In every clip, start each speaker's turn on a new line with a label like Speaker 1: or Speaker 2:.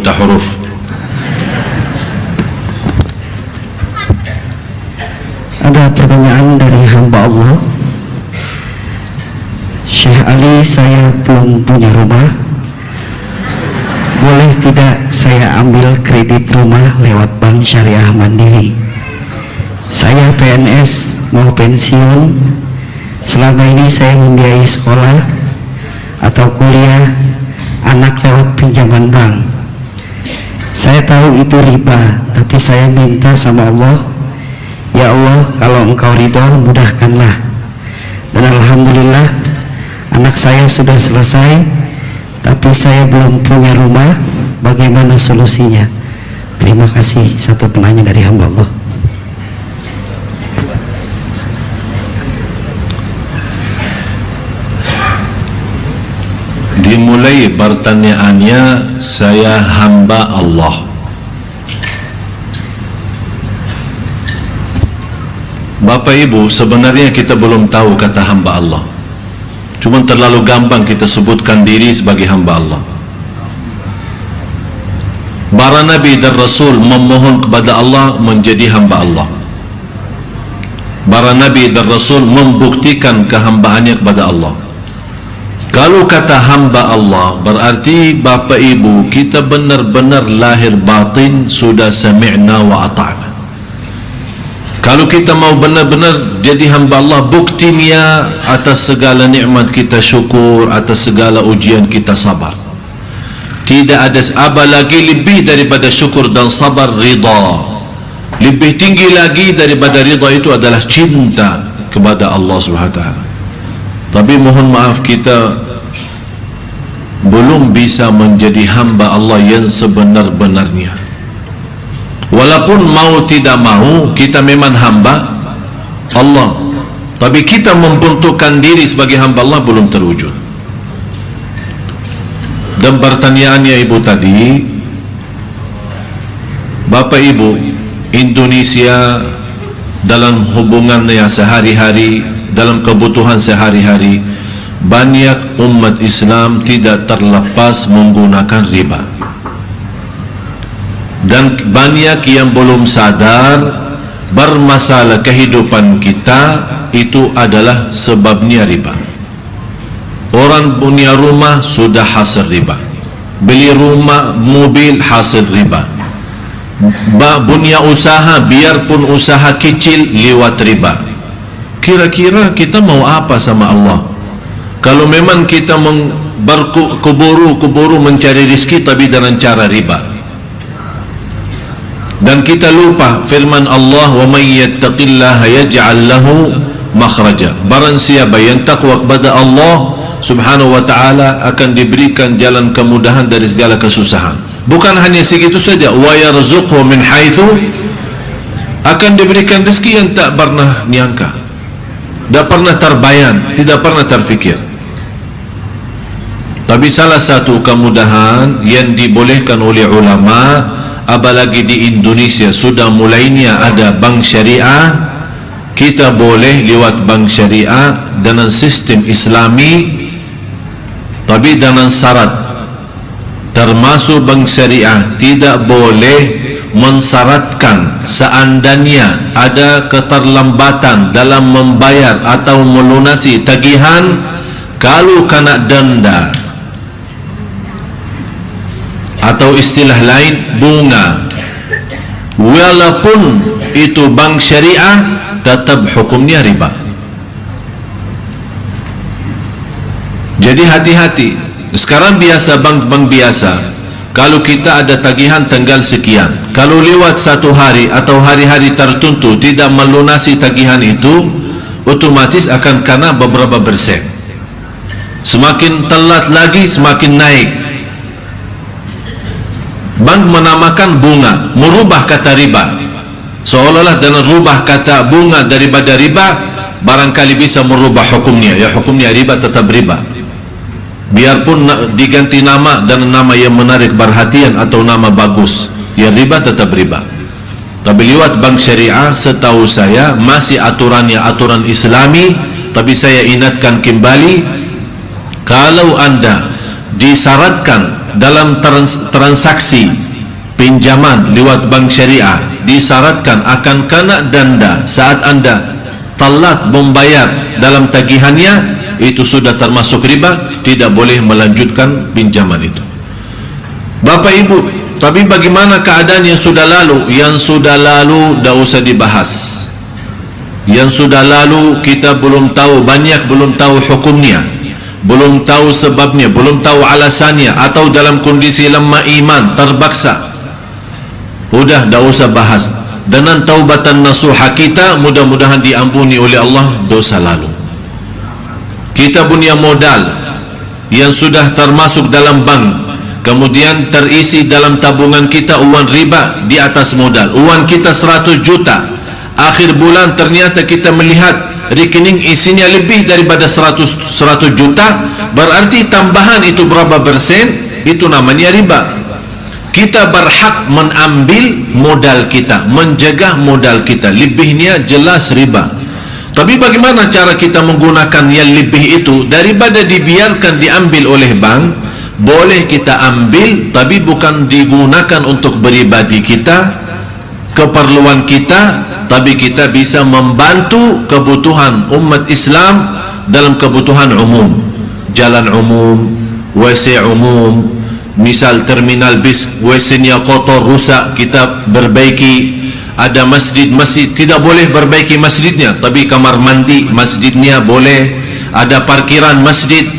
Speaker 1: juta huruf.
Speaker 2: Ada pertanyaan dari hamba Allah. Syekh Ali, saya belum punya rumah. Boleh tidak saya ambil kredit rumah lewat Bank Syariah Mandiri? Saya PNS, mau pensiun. Selama ini saya membiayai sekolah atau kuliah anak lewat pinjaman bank. Saya tahu itu riba, tapi saya minta sama Allah, ya Allah, kalau Engkau ridho mudahkanlah. Dan alhamdulillah anak saya sudah selesai, tapi saya belum punya rumah. Bagaimana solusinya? Terima kasih. Satu penanya dari hamba Allah.
Speaker 1: Dimulai pertanyaannya, saya hamba Allah. Bapak Ibu, sebenarnya kita belum tahu kata hamba Allah. Cuma terlalu gampang kita sebutkan diri sebagai hamba Allah. Para Nabi dan Rasul memohon kepada Allah menjadi hamba Allah. Para Nabi dan Rasul membuktikan kehambaannya kepada Allah. Kalau kata hamba Allah, berarti Bapak Ibu kita benar-benar lahir batin sudah sami'na wa ata'na. Kalau kita mau benar-benar jadi hamba Allah, buktinya atas segala nikmat kita syukur, atas segala ujian kita sabar. Tidak ada apa lagi lebih daripada syukur dan sabar, ridha. Lebih tinggi lagi daripada ridha itu adalah cinta kepada Allah Subhanahu wa taala. Tapi mohon maaf, kita belum bisa menjadi hamba Allah yang sebenar-benarnya. Walaupun mau tidak mau, kita memang hamba Allah, tapi kita membentukkan diri sebagai hamba Allah belum terwujud. Dan pertanyaannya Ibu tadi, Bapak Ibu, Indonesia dalam hubungannya sehari-hari, dalam kebutuhan sehari-hari, banyak umat Islam tidak terlepas menggunakan riba. Dan banyak yang belum sadar bermasalah kehidupan kita itu adalah sebabnya riba. Orang punya rumah sudah hasil riba, beli rumah, mobil hasil riba, punya usaha biarpun usaha kecil lewat riba. Kira-kira kita mau apa sama Allah kalau memang kita berkuburu mencari rezeki tapi dengan cara riba? Dan kita lupa firman Allah, wa may yattaqillaha yaj'al lahu makhraja. Barang siapa yang takwa kepada Allah Subhanahu wa ta'ala akan diberikan jalan kemudahan dari segala kesusahan. Bukan hanya segitu saja, wa yarzuqhu min haitsu, akan diberikan rezeki yang tak pernah nyangka, tak pernah terbayang, tidak pernah terfikir. Tapi salah satu kemudahan yang dibolehkan oleh ulama, apalagi di Indonesia sudah mulainya ada bank syariah, kita boleh lewat bank syariah dengan sistem Islami, tapi dengan syarat, termasuk bank syariah tidak boleh mensyaratkan seandainya ada keterlambatan dalam membayar atau melunasi tagihan, kalau kena denda atau istilah lain bunga, walaupun itu bank syariah, tetap hukumnya riba. Jadi hati-hati. Sekarang biasa bank-bank biasa, kalau kita ada tagihan tanggal sekian, kalau lewat satu hari atau hari-hari tertentu tidak melunasi tagihan itu, otomatis akan kena beberapa persen. Semakin telat lagi semakin naik. Bank menamakan bunga, merubah kata riba, seolah-olah dengan rubah kata bunga daripada riba barangkali bisa merubah hukumnya. Ya, hukumnya riba tetap riba, biarpun diganti nama dan nama yang menarik perhatian atau nama bagus, ya riba tetap riba. Tapi lewat bank syariah setahu saya masih aturannya aturan Islami. Tapi saya ingatkan kembali, kalau anda disyaratkan dalam transaksi pinjaman lewat bank syariah disyaratkan akan kena denda saat anda telat membayar dalam tagihannya, itu sudah termasuk riba, tidak boleh melanjutkan pinjaman itu. Bapak Ibu, tapi bagaimana keadaan yang sudah lalu? Yang sudah lalu tidak usah dibahas. Yang sudah lalu kita belum tahu, banyak belum tahu hukumnya, belum tahu sebabnya, belum tahu alasannya, atau dalam kondisi lemah iman terpaksa. Udah tidak usah bahas. Dengan taubatan nasuha kita, mudah-mudahan diampuni oleh Allah dosa lalu. Kita punya modal yang sudah termasuk dalam bank, kemudian terisi dalam tabungan kita uang riba di atas modal. Uang kita 100 juta, akhir bulan ternyata kita melihat rekening isinya lebih daripada 100 juta, berarti tambahan itu berapa persen? Itu namanya riba. Kita berhak mengambil modal kita, menjaga modal kita, lebihnya jelas riba. Tapi bagaimana cara kita menggunakan yang lebih itu? Daripada dibiarkan diambil oleh bank, boleh kita ambil, tapi bukan digunakan untuk pribadi kita, keperluan kita, tapi kita bisa membantu kebutuhan umat Islam dalam kebutuhan umum, jalan umum, WC umum. Misal terminal bis, WC-nya kotor, rusak, kita perbaiki. Ada masjid tidak boleh perbaiki masjidnya, tapi kamar mandi masjidnya boleh. Ada parkiran masjid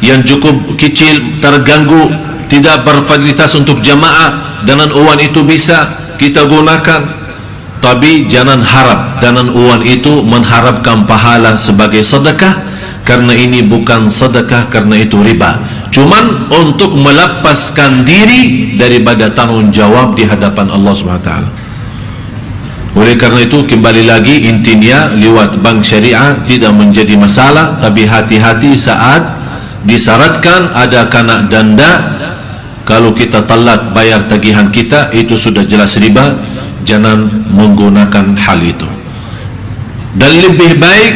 Speaker 1: yang cukup kecil, terganggu, tidak berfasilitas untuk jamaah, dengan uang itu bisa kita gunakan. Tapi jangan harap dengan uang itu mengharapkan pahala sebagai sedekah, karena ini bukan sedekah, karena itu riba. Cuman untuk melepaskan diri daripada tanggung jawab di hadapan Allah SWT. Oleh karena itu, kembali lagi, intinya lewat bank syariah tidak menjadi masalah, tapi hati-hati saat disyaratkan ada kena denda. Kalau kita telat bayar tagihan kita, itu sudah jelas riba. Jangan menggunakan hal itu. Dan lebih baik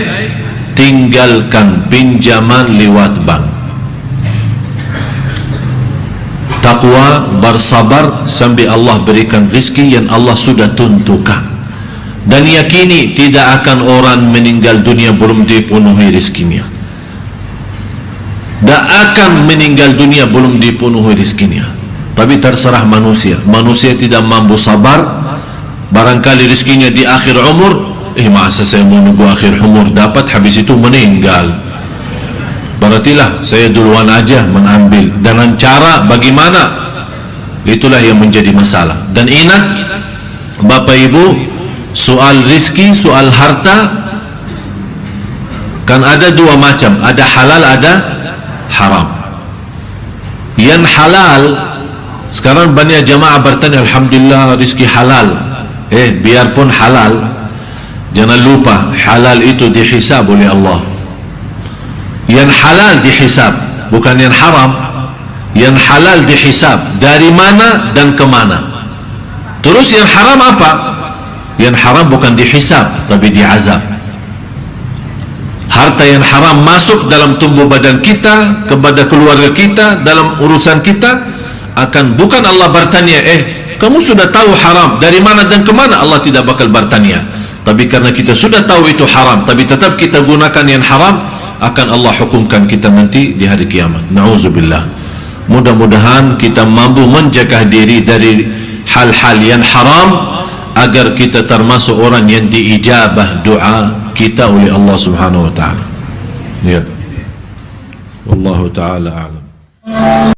Speaker 1: tinggalkan pinjaman lewat bank. Taqwa, bersabar sampai Allah berikan rezeki yang Allah sudah tentukan. Dan yakini tidak akan orang meninggal dunia belum dipenuhi rezekinya. Tak akan meninggal dunia belum dipenuhi rezekinya. Tapi terserah manusia. Manusia tidak mampu sabar. Barangkali rezekinya di akhir umur. Masa saya menunggu akhir umur dapat, habis itu meninggal. Berartilah saya duluan aja mengambil. Dengan cara bagaimana? Itulah yang menjadi masalah. Dan ingat Bapak Ibu, soal rizki, soal harta kan ada dua macam, ada halal, ada haram. Yang halal, sekarang banyak jamaah bertanya, alhamdulillah rizki halal. Biarpun halal, jangan lupa halal itu dihisab oleh Allah. Yang halal dihisab, bukan yang haram. Yang halal dihisab dari mana dan kemana. Terus yang haram apa? Yang haram bukan dihisab, tapi diazab. Harta yang haram masuk dalam tubuh badan kita, kepada keluarga kita, dalam urusan kita, akan bukan Allah bertanya, kamu sudah tahu haram dari mana dan kemana? Allah tidak bakal bertanya. Tapi karena kita sudah tahu itu haram, tapi tetap kita gunakan yang haram, akan Allah hukumkan kita nanti di hari kiamat. Na'udzubillah. Mudah-mudahan kita mampu menjaga diri dari hal-hal yang haram, agar kita termasuk orang yang diijabah doa kita oleh Allah Subhanahu wa taala. Ya. Wallahu taala a'lam.